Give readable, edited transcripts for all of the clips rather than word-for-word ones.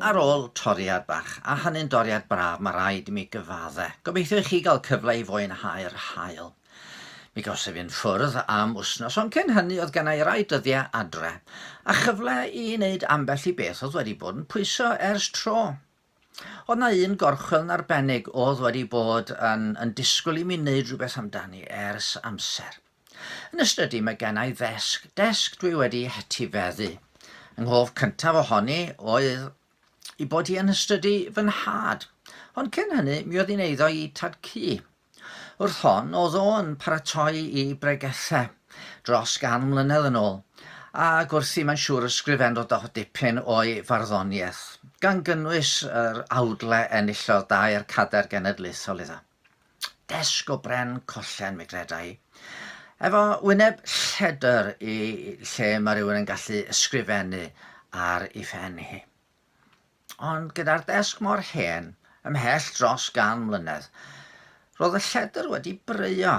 ar ôl toriad bach, a hynny'n doriad braf, mae rhaid i mi gyfaddau. Gobeithio i chi gael cyfle i fwynhau'r haul. Mi gosef i'n ffwrdd am wsnos, ond cyn hynny oedd gennau rai dyddiau adre, a chyfle i wneud ambell i beth oedd wedi bod yn pwyso ers tro. Oedd na un gorchwyln arbennig oedd wedi bod yn disgwyl i mi wneud rhywbeth amdani ers amser. Yn ystod mae gennau ddesg dwi wedi hetifeddu. Yng nghof cyntaf ohoni oedd i bod hi yn ystod fy nhad, ond cyn hynny mi oedd hi'n eiddo i tadcu. Wrth hon, oedd o'n paratoi i bregethau dros 100 mlynedd yn ôl, a gwrthi mae'n siŵr ysgrifennodd dipyn o'i farddoniaeth, gan gynnwys yr awdle enillodd 2 Cader Genedlaethol iddo. Desg o bren collen, mi gredai, efo wyneb lledr i lle mae rhywun yn gallu ysgrifennu ar ei phen hi. Ond gyda'r desg mor hen, ymhell dros 100 mlynedd, roedd y lledr wedi breuo,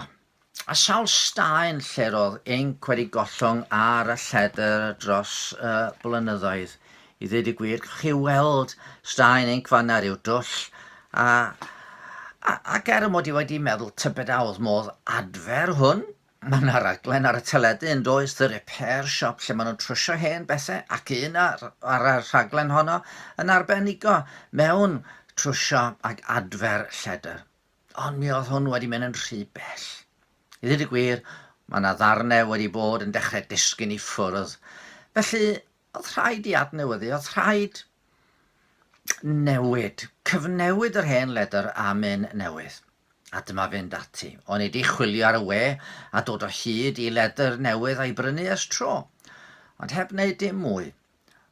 a sawl staen lle roedd inc wedi gollwng ar y lledr dros blynyddoedd. I ddweud y gwir, chi weld staen inc fanna ryw dwll, ac mod i wedi meddwl tybed a oedd modd adfer hwn. Mae yna raglen ar y teledu yn does, the repair shop, lle maen nhw'n trwsio hen bethau, ac un ar y rhaglen honno yn arbenigo mewn trwsio ac adfer lledr. Ond mi oedd hwn wedi mynd yn rhy bell. I ddweud y gwir, mae yna ddarnau wedi bod yn dechrau disgyn i ffwrdd. Felly, oedd rhaid i adnewyddu, oedd rhaid newid, cyfnewid yr hen ledr am un newydd. A dyma fynd ati. O'n i wedi chwilio ar y we a dod o hyd i ledr newydd a'i brynu ers tro. Ond heb wneud dim mwy.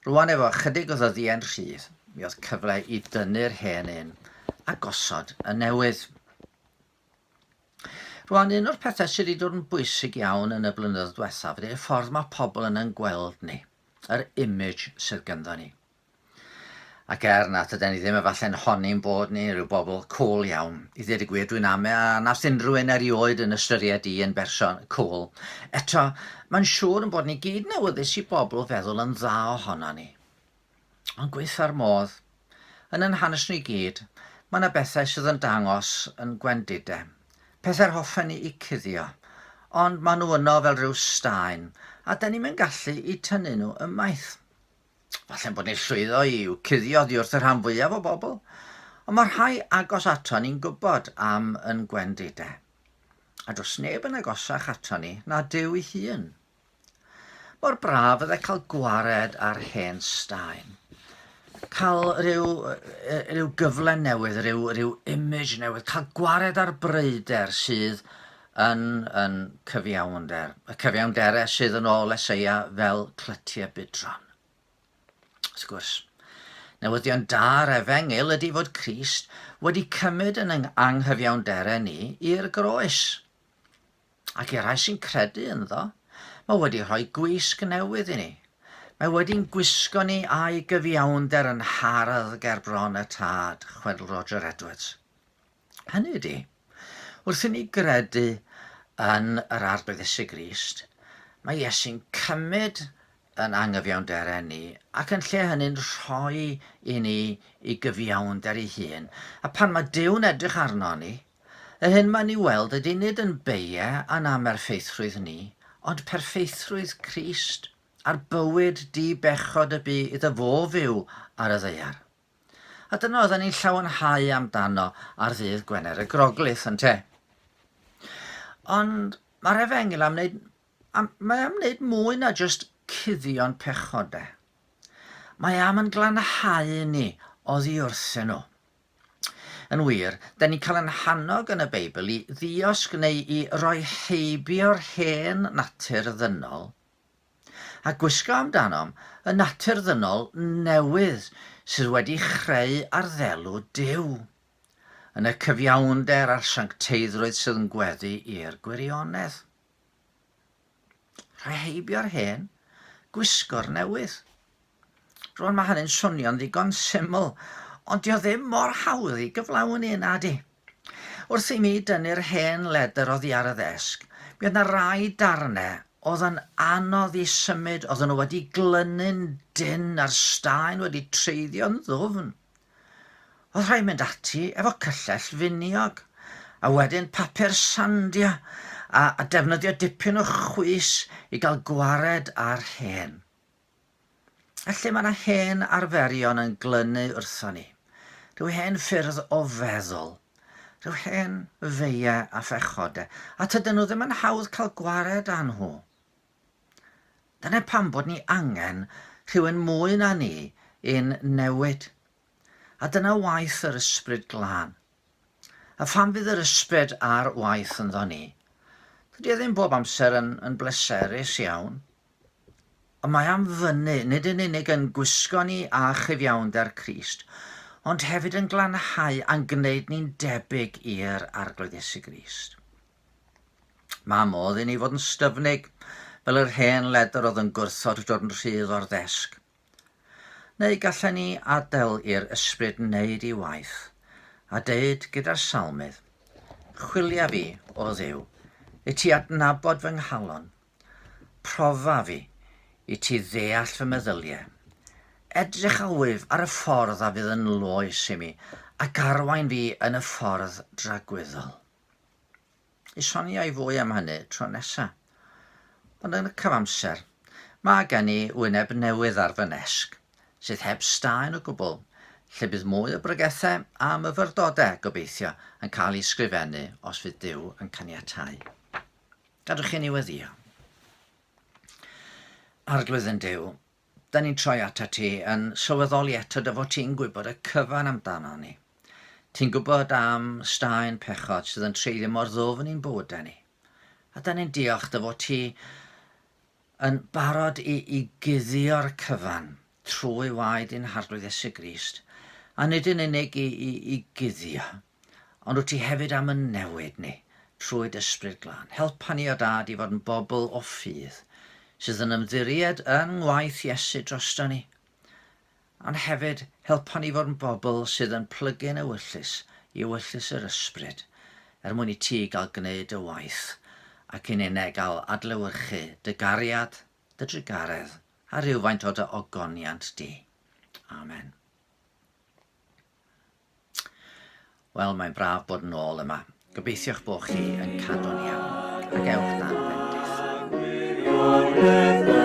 Rwan efo chydig o ddyddiau'n rhydd, mi oedd cyfle i dynnu'r hen un a gosod y newydd. Rwan, un o'r pethau sydd wedi dod yn bwysig iawn yn y blynyddoedd diwethaf ydy'r ffordd mae pobl yn gweld ni, yr image sydd ganddo ni. Ac nath ydyn ni ddim efallai'n honi'n bod ni rhyw bobl cool iawn. I ddweud y gwir, dwi'n ame a nath unrhyw un erioed yn ystyried i yn berson cool. Eto, mae'n siŵr yn bod ni gyd newyddus i bobl feddwl yn dda ohono ni. Ond gweitha'r modd, yn ein hanes ni gyd, mae yna bethau sydd yn dangos yn gwendidau. Pethau'r hoffen ni i cuddio, ond maen nhw yno fel rhyw staen, a dyn ni'n gallu i tynnu nhw ymaith. Falle'n bod ni'n llwyddo i'w cuddio oddi wrth y rhan fwyaf o bobl, ond mae rhai agos ato ni'n gwybod am yn gwendidau. A dros neb yn agosach ato ni na Duw ei hun. Mor braf yddai cael gwared ar hen staen. Cael rhyw gyfle newydd, rhyw image newydd, cael gwared ar breider sydd yn cyfiawnder. Y cyfiawnderau sydd yn ôl Eseia fel clytiau bydron. Wrth gwrs, newyddion da'r efengil ydy fod Crist wedi cymryd yn anghyfiawnderau ni i'r groes. Ac i'r rhai sy'n credu ynddo, mae wedi rhoi gwisg newydd i ni. Mae wedi'n gwisgo ni a'i gyfiawnder yn hardd ger bron y tad, chwedl Roger Edwards. Hynny ydy, wrth i ni gredu yn yr arglwyddesu Grist, mae Iesu'n cymryd yn anghyfiawnderau ni ac yn lle hynny'n rhoi i ni i gyfiawnder ei hun. A pan mae Dyw'n edrych arno ni, y hyn mae'n ei weld ydy nid yn beiau a'n amerffeithrwydd ni, ond perffeithrwydd Crist a'r bywyd di-bechod y byd iddo fo fyw ar y ddaear. A dyna oedden ni'n llawenhau amdano ar ddydd Gwener y Groglith yn te. Ond mae'r efengil am wneud mwy na just cuddio'n pechodau. Mae am yn glanhau ni oddi wrthyn nhw. Yn wir, da ni'n cael yn hannog yn y Beibl i ddiosg neu i roi heibio'r hen natur ddynol, a gwisgo amdanom y natur ddynol newydd sydd wedi chreu ar ddelw Duw, yn y cyfiawnder a'r sancteiddrwydd sydd yn gweddu i'r gwirionedd. Rhoi heibio'r hen, gwisgo'r newydd. Rwan mae hynny'n swnio'n ddigon syml, ond dio ddim mor hawdd i gyflawni yna di. Wrth i mi dynnu'r hen ledr oddi ar y ddesg, mi oedd yna rai darnau oedd yn anodd i symud, oedd nhw wedi glynu'n dyn a'r staen wedi treiddio'n ddwfn. Oedd rhaid mynd ati efo cyllell finiog, a wedyn papur sandia, a defnyddio dipyn o chwys i gael gwared ar hen. Felly mae yna hen arferion yn glynu wrthon ni. Rhyw hen ffyrdd o feddwl, rhyw hen feiau a phechodau, a tydyn nhw ddim yn hawdd cael gwared â nhw. Dyna pam bod ni angen rhywun mwy na ni i'n newid. A dyna waith yr ysbryd glân. A pham fydd yr ysbryd a'r waith ynddo ni? Dydy e ddim bob amser yn bleserus iawn. Ond mae am fyny, nid yn unig yn gwisgo ni a chyfiawnder Crist, ond hefyd yn glanhau a'n gwneud ni'n debyg i'r arglwydd Iesu Grist. Mae modd i ni fod yn styfnig, fel yr hen ledr oedd yn gwrthod dod yn rhydd o'r ddesg. Neu gallen ni adael i'r ysbryd wneud ei waith, a deud gyda'r salmydd, chwilia fi, o Dduw, i ti adnabod fy nghalon, profa fi, i ti ddeall fy meddyliau. Edrych a wyf ar y ffordd a fydd yn loes i mi, ac arwain fi yn y ffordd dragwyddol. I soniau fwy am hynny tro nesaf. Ond yn y cyfamser, mae gen i wyneb newydd ar fy nesg, sydd heb staen o gwbl, lle bydd mwy o bregethau a myfyrdodau gobeithio yn cael ei sgrifennu os fydd Duw yn caniatáu. Gadwch chi ni weddio. Arglwydd yn Duw, da ni'n troi ata ti yn sylweddoli eto dy fod ti'n gwybod y cyfan amdano ni. Ti'n gwybod am staen pechod sydd yn treiddio mor ddwfn i'n bywydau ni. A da ni'n diolch dy fod ti yn barod i guddio'r cyfan trwy waed i'n harglwydd Iesu Grist. A nid yn unig i guddio, ond wyt ti hefyd am y newid ni trwy ysbryd glân. Helpa ni o dad i fod yn bobl o ffydd, sydd yn ymddiried yn ngwaith Iesu drosto ni. Ond hefyd helpa ni fod yn bobl sydd yn plygu'n ewyllus i ewyllus yr ysbryd, mwyn i ti gael gwneud y waith, ac yn unig gael adlewyrchu dy gariad, dy drigaredd, a rhywfaint o dy ogoniant di. Amen. Wel, mae'n braf bod yn ôl yma. Gobeithio'ch bod chi yn cadw'n iawn, ac ewch dan bendith.